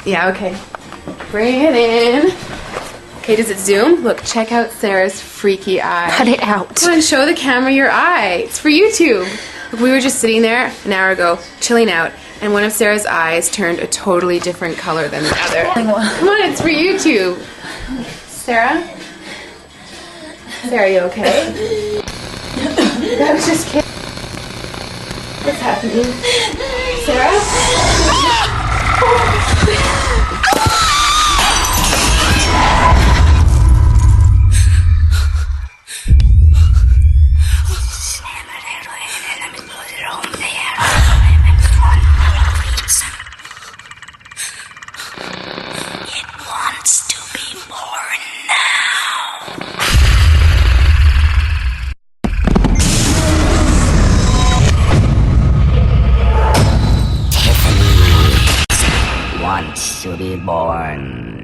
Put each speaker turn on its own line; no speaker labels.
Yeah, okay. Bring it in. Okay, does it zoom? Look, check out Sarah's freaky eye.
Cut it out.
Come on, show the camera your eye. It's for YouTube. Look, we were just sitting there an hour ago, chilling out, and one of Sarah's eyes turned a totally different color than the other. Come on, it's for YouTube. Sarah? Sarah, you okay? I was just kidding. What's happening? Sarah?
Wants to be born.